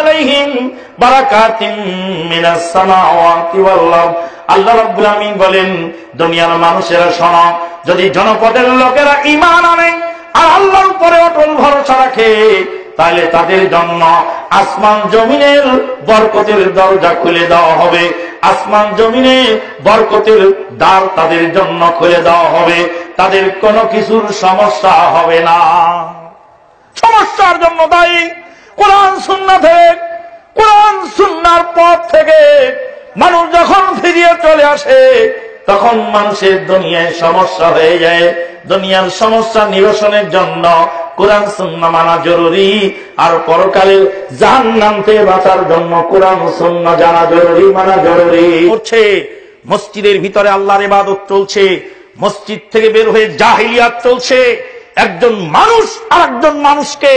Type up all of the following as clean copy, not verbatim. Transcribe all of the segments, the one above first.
আলাইহিম বারাকাতিন মিনাস সামাওয়াতি ওয়াল আরদ। আল্লাহ রাব্বুল আমিন বলেন, দুনিয়ার মানুষেরা শোনো, যদি জনপদের লোকেরা ঈমান আনে আর আল্লাহর উপরে অটল ভরসা রাখে, তাহলে তাদের জন্য আসমান জমিনের বরকতের দরজা খুলে দেওয়া হবে। আসমান জমিনে বরকতের দ্বার তাদের জন্য খুলে দেওয়া হবে। তাদের কোনো কিছুর সমস্যা হবে না। সমস্যার জন্য দায়ী কোরআন সুন্নাহ থেকে, কোরআন সুন্নাহর পথ থেকে মানুষ যখন ফিরিয়ে চলে আসে, তখন মানুষের দুনিয়ায় সমস্যা হয়ে যায়। দুনিয়ার সমস্যা নিরসনের জন্য কোরআন সুন্নাহ মানা জরুরি, আর পরকালে জাহান্নাম থেকে বাঁচার জন্য কোরআন সুন্নাহ জানা জরুরি, মানা জরুরি। হচ্ছে মসজিদের ভিতরে আল্লাহর ইবাদত চলছে, মসজিদ থেকে বের হয়ে জাহিলিয়াত চলছে। একজন মানুষ আর একজন মানুষকে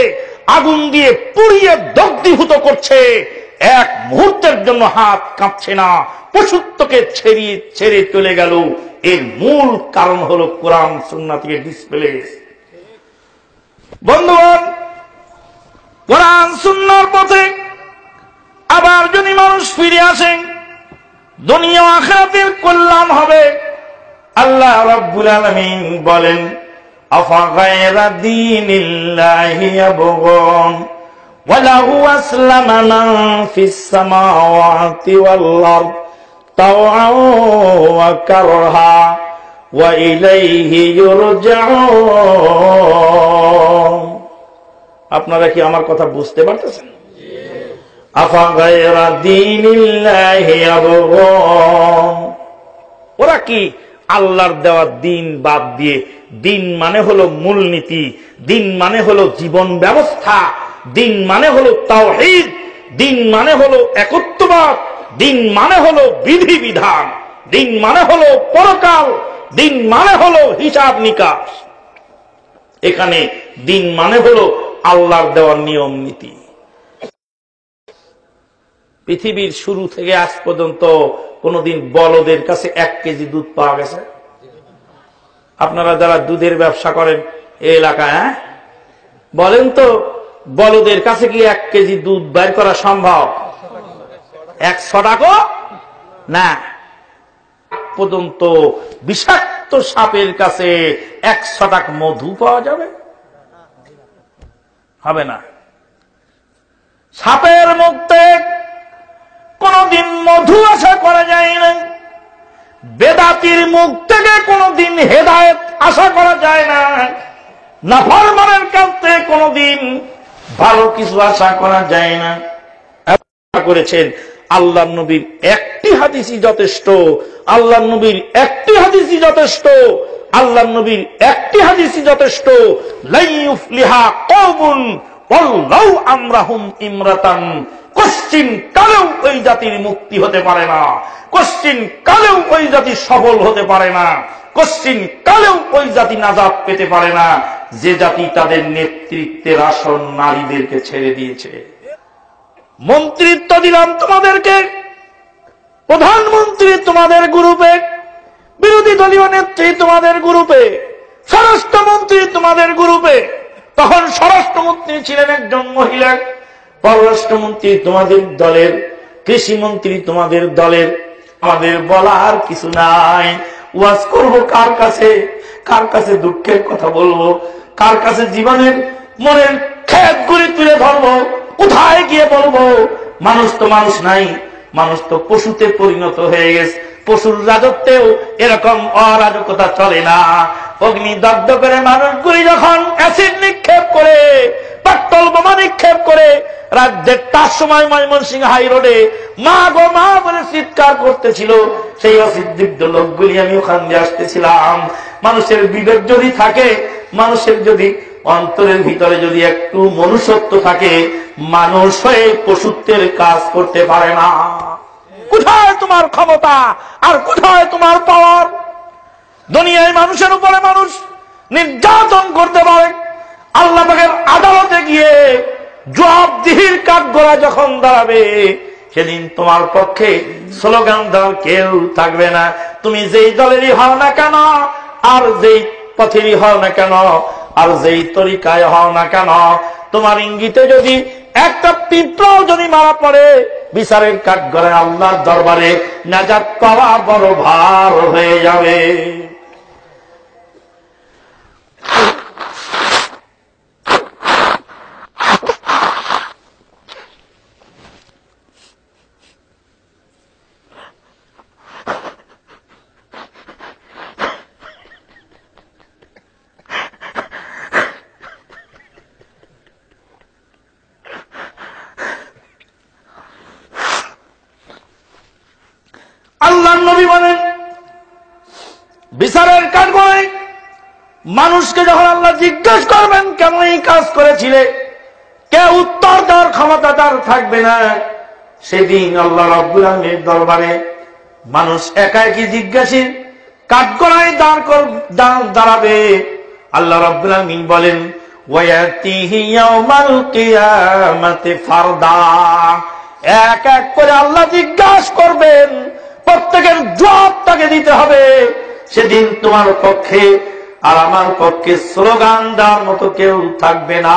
আগুন দিয়ে পুড়িয়ে দগ্ধীভূত করছে, এক মুহূর্তের জন্য হাত কাঁপছে না, পশুত্বকে ছেড়ে চলে গেল। এর মূল কারণ হলো কোরআন সুন্নাহ থেকে ডিসপ্লেস। বন্ধুগণ, কোরআন সুন্নাহর পথে আবার যদি মানুষ ফিরে আসেন, দুনিয়া ও আখিরাতের কল্যাণ হবে। আল্লাহ রাব্বুল আলামিন বলেন, আফাগায়রা দীনিল্লাহি ইয়াবগুন ওয়া লাহু আসলামা মান ফিস সামাওয়াতি ওয়াল আরদ তাওআন ওয়া কারহা ওয়া ইলাইহি ইউরজাউন। আপনারা কি আমার কথা বুঝতে পারতেছেন? আফাগায়রা দীনিল্লাহি ইয়াবগুন, ওরা কি আল্লাহর দেওয়া দিন বাদ দিয়ে, দিন মানে হলো মূলনীতি, দিন মানে হলো জীবন ব্যবস্থা, দিন মানে হলো তাওহীদ, দিন মানে হলো একত্ববাদ, দিন মানে হলো বিধিবিধান, দিন মানে হলো পরকাল, দিন মানে হলো হিসাব নিকাশ। এখানে দিন মানে হলো আল্লাহর দেওয়া নিয়ম নীতি। পৃথিবীর শুরু থেকে আজ পর্যন্ত কোনদিন বলদের কাছে 1 কেজি দুধ পাওয়া গেছে? আপনারা যারা দুধের ব্যবসা করেন এই এলাকায়, বলেন তো, বলদের কাছে কি 1 কেজি দুধ বের করা সম্ভব? 100 টাকা না। পর্যন্ত বিষাক্ত সাপের কাছে 100 টাকা মধু পাওয়া যাবে? হবে না। সাপের মুখ থেকে কোনদিন মধু আশা করা যায় না। বেদাতির মুখ থেকে কোনদিন হেদায়েত আশা করা যায় না। নাফরমানের কাছ থেকে কোনদিন ভালো কিছু আশা করা যায় না। করেছেন আল্লাহর নবীর একটি হাদিসই যথেষ্ট, আল্লাহর নবীর একটি হাদিসই যথেষ্ট, আল্লাহর নবীর একটি হাদিসই যথেষ্ট। লা ইউফলিহা কওমুন ওয়াল্লাহু আমরাহুম ইমরাতান, কোশ্চিন কালেও ওই জাতির মুক্তি হতে পারে না, কোশ্চিন কালেও ওই জাতি সফল হতে পারে না, কোশ্চিন কালেও ওই জাতি নাজাত পেতে পারে না যে জাতি তাদের নেতৃত্বের আসন নারীদেরকে ছেড়ে দিয়েছে। মন্ত্রিত্ব দিলাম তোমাদেরকে, প্রধানমন্ত্রী তোমাদের গ্রুপে, বিরোধী দলীয় নেত্রী তোমাদের গ্রুপে, স্বরাষ্ট্রমন্ত্রী তোমাদের গ্রুপে। তখন স্বরাষ্ট্রমন্ত্রী ছিলেন একজন মহিলা, পররাষ্ট্রমন্ত্রী তোমাদের দলের, কৃষিমন্ত্রী তোমাদের দলের। আমাদের বলার কিছু নাই। ওয়াজ করব কার কাছে? কার কাছে দুঃখের কথা বলবো? কার কাছে জীবনের মনের ক্ষেত গুলি তুলে ধরবো? কোথায় গিয়ে বলবো? মানুষ তো মানুষ নাই, মানুষ তো পশুতে পরিণত হয়ে গেছে। পশুর রাজত্বেও এরকম অরাজকতা চলে না। অগ্নি দগ্ধ করে মানুষগুলি যখন অ্যাসিড নিক্ষেপ করে, পেট্রোল বোমা নিক্ষেপ করে, রাত 1:30টার সময় ময়মনসিংহ হাই রোডে মা গো মা বলে চিৎকার করতেছিল, সেই অসিদ্ধ লোকগুলি আমি ওখান দিয়ে আসতেছিলাম। মানুষের বিবেক যদি থাকে, মানুষের যদি অন্তরের ভিতরে যদি একটু মনুষ্যত্ব থাকে, মানুষ হয়ে পশুত্বের কাজ করতে পারে না। কোথায় তোমার ক্ষমতা আর কোথায় তোমার পাওয়ার? দুনিয়ায় মানুষের উপরে মানুষ নির্যাতন করতে পারে, আল্লাহ পাকের আদালতে গিয়ে জবাবদিহির কাঠগড়া যখন দাঁড়াবে, সেদিন তোমার পক্ষে স্লোগান দেওয়ার কেউ থাকবে না। তুমি যেই দলেরই হও না কেন, আর যেই পথেরই হও না কেন, আর যেই তরিকায় হও না কেন, তোমার ইঙ্গিতে যদি একটা পিঁপড়াও যদি মারা পড়ে বিচারের কাঠগড়ায় আল্লাহর দরবারে নাজাত পাওয়া বড় ভার হয়ে যাবে। আল্লাহর নবী বলেন, বিচারের কাঠগড়ায় মানুষকে যখন আল্লাহ জিজ্ঞেস করবেন কেন এই কাজ করেছিলে, কেউ উত্তর দেওয়ার ক্ষমতা তার থাকবে না। সেদিন আল্লাহ রাব্বুল আলামিনের দরবারে মানুষ একা একই জিজ্ঞাসীর কাঠগড়ায় দাঁড়াবে। আল্লাহ রাব্বুল আলামিন বলেন, ওয়ায়াতিহি ইয়াউমাল কিয়ামাতি ফারদা, এক এক করে আল্লাহ জিজ্ঞাসা করবেন, প্রত্যেকের জবাব তাকে দিতে হবে। সেদিন তোমার পক্ষে আর আমার পক্ষে স্লোগান দেওয়ার মতো কেউ থাকবে না।